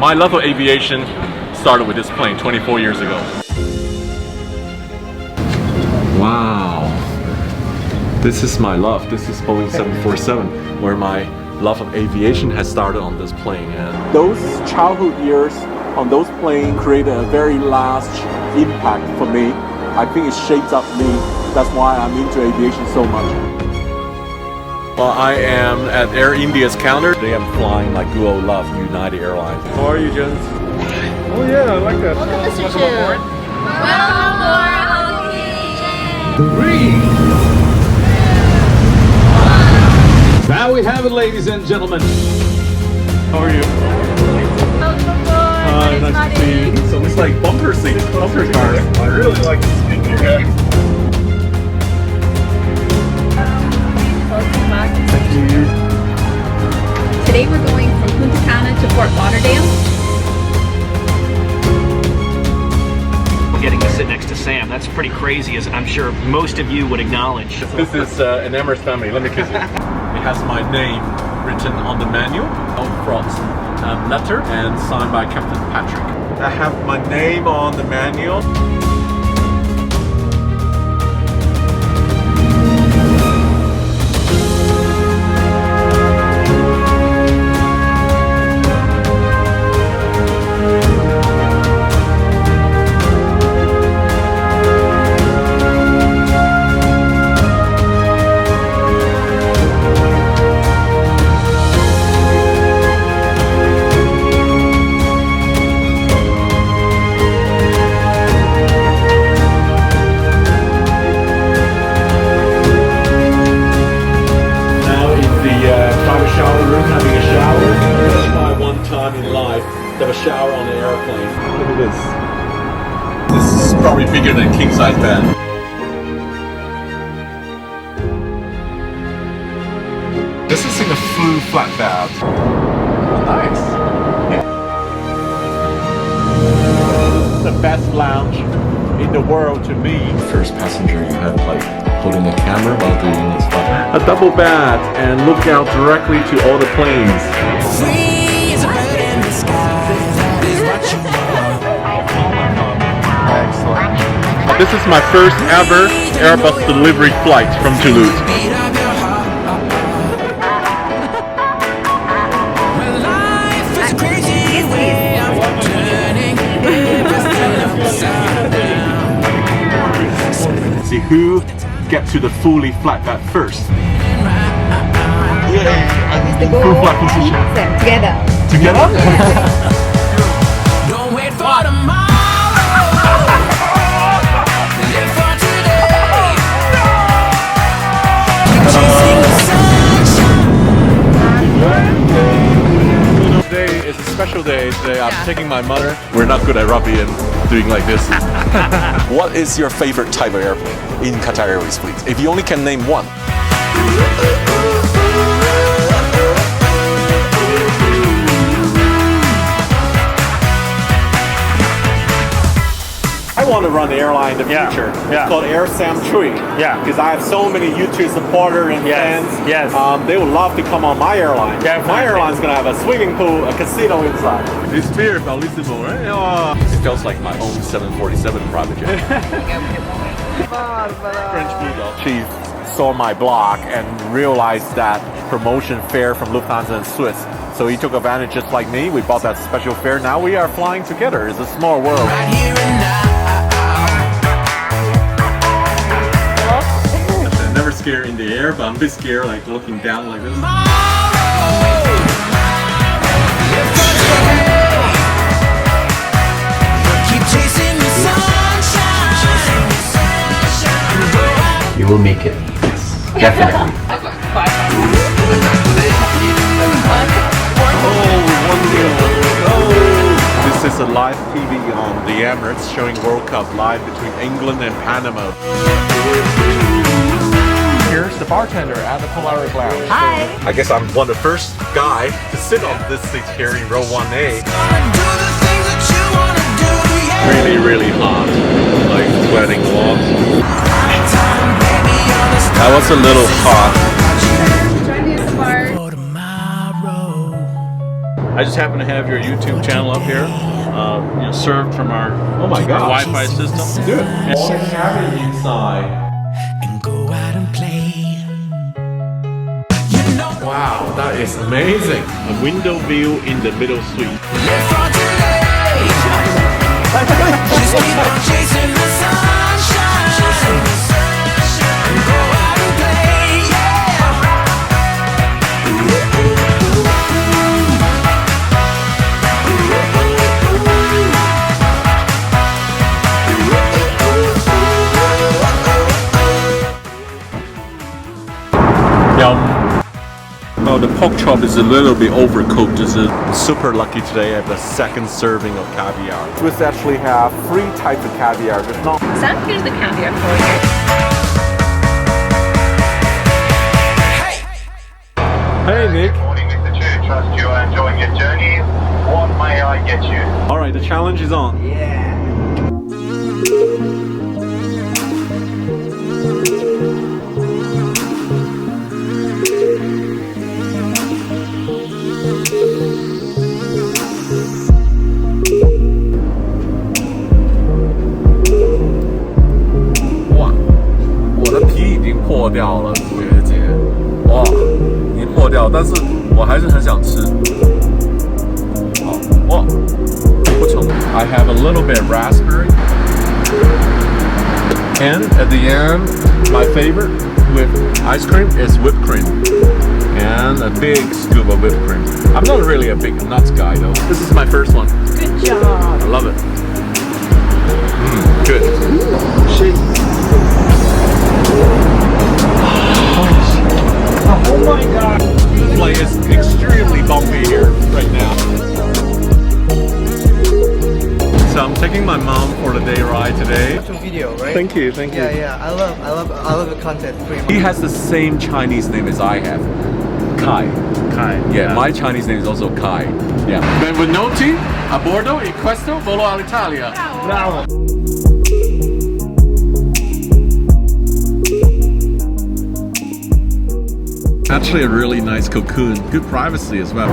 My love of aviation started with this plane 24 years ago. Wow. This is my love. This is Boeing 747, where my love of aviation has started on this plane. And those childhood years on those planes created a very large impact for me. I think it shapes up me. That's why I'm into aviation so much. Well, I am at Air India's counter. Today I'm flying my Guo Love United Airlines. How are you, gents? Oh yeah, I like that. Welcome, Mr. Chu. Welcome aboard. 3. Now we have it, ladies and gentlemen. How are you? Welcome aboard. Hi, nice to see you. So it's like bumper seats, bumper cars. I really like this in your head. Thank you. Today we're going from Punta Cana to Fort Lauderdale. Getting to sit next to Sam, that's pretty crazy, as I'm sure most of you would acknowledge. This is an Emirates family. Let me kiss it. It has my name written on the manual, on front letter, and signed by Captain Patrick. I have my name on the manual. In life, to have a shower on an airplane. Look at this. This is probably bigger than king size bed. This is in a full flat bath. Nice. Yeah. The best lounge in the world to me. First passenger you had like holding a camera while doing this stuff. A double bath and look out directly to all the planes. This is my first ever Airbus delivery flight from Toulouse. See who gets to the fully flat bed first. Full flat position. Together. Together? Don't wait for tomorrow. Today is a special day. Today I'm taking my mother. We're not good at rugby and doing like this. What is your favorite type of airplane in Qatar Airways fleet? If you only can name one. I want to run the airline in the future. It's called Air Sam Chui. Yeah. Because I have so many YouTube supporters and fans. Yes. They would love to come on my airline. Definitely. My airline's going to have a swimming pool, a casino inside. It's fair, bellissimo, right? Oh. It feels like my own 747 private jet. French Bulldog. She saw my blog and realized that promotion fare from Lufthansa and Swiss. So he took advantage just like me. We bought that special fare. Now we are flying together. It's a small world. Right here and now. I'm never scared in the air, but I'm a bit scared like looking down like this. Keep chasing the sunshine. You will make it. Yes, definitely. This is a live TV on the Emirates showing World Cup live between England and Panama. Here's the bartender at the Polaris Lounge. Hi. So I guess I'm one of the first guy to sit on this seat here in row 1A. Really, really hot. Like sweating a lot. That was a little hot. Join me at the bar. For tomorrow. I just happen to have your YouTube channel up here, served from our Wi-Fi system. Good. All the cabin inside. and go out and play. Wow, that is amazing. A window view in the middle suite. Live for today. Just keep on chasing the sunshine. And go out and play. Yum. Oh, the pork chop is a little bit overcooked. Super lucky today. I have the second serving of caviar. We actually have 3 types of caviar. There's not. Sam, here's the caviar for you. Hey, Nick. Good morning, Mr. Chu. Trust you are enjoying your journey. What may I get you? All right, the challenge is on. Wow. 我的皮已经破掉了，主角姐。哇，已经破掉，但是我还是很想吃。好，哇，不成。I have a little bit of raspberry. And at the end, my favorite with ice cream is whipped cream. And a big scoop of whipped cream. I'm not really a big nuts guy though. This is my first one. Good job. I love it. Good. Oh my god. This place is extremely bumpy here right now. So I'm taking my mom for the day ride today. Video, right? Thank you, thank you. Yeah, I love the content pretty much. He has the same Chinese name as I have. Kai. Kai. Yeah, my Chinese name is also Kai. Yeah. Benvenuti a bordo in questo volo all'Italia. Bravo. Actually a really nice cocoon. Good privacy as well.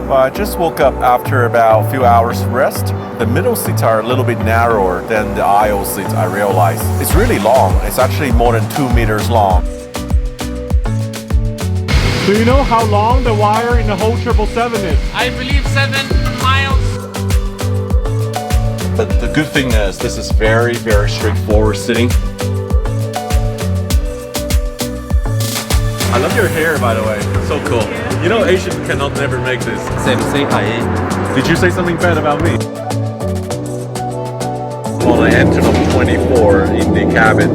Well, I just woke up after about a few hours rest. The middle seats are a little bit narrower than the aisle seats, I realized. It's really long. It's actually more than 2 meters long. Do you know how long the wire in the whole 777 is? I believe 7 miles. But the good thing is this is very, very straightforward sitting. I love your hair, by the way. So cool. You know, Asian cannot never make this. Sam, say hi. Did you say something bad about me? On the engine of 24 in the cabin.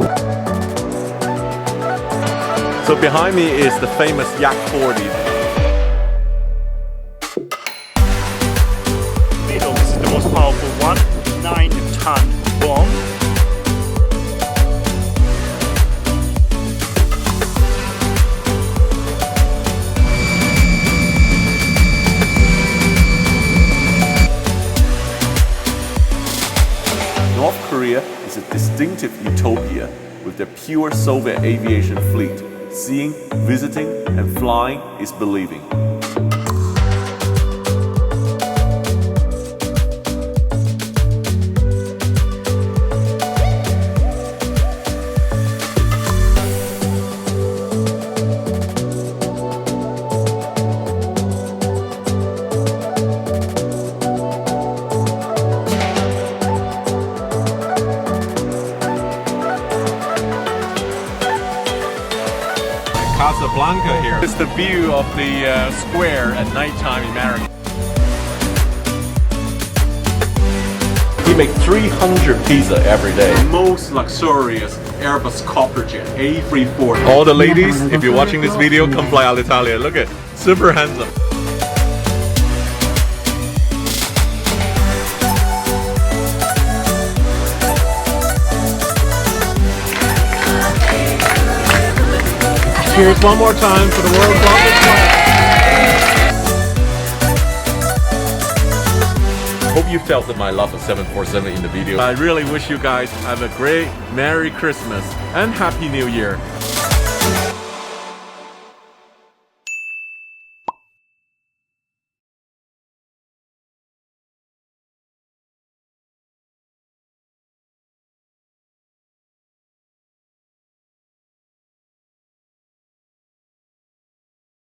So behind me is the famous Yak 40. This is the most powerful one, 9-ton bomb. North Korea is a distinctive utopia with their pure Soviet aviation fleet. Seeing, visiting, and flying is believing. Casablanca here. It's the view of the square at nighttime in America. We make 300 pizza every day. Most luxurious Airbus Copper Jet A340. All the ladies, if you're watching this video, come fly Alitalia. Look at, super handsome. Cheers one more time for the world's longest flight. Hope you felt that my love of 747 in the video. I really wish you guys have a great Merry Christmas and Happy New Year.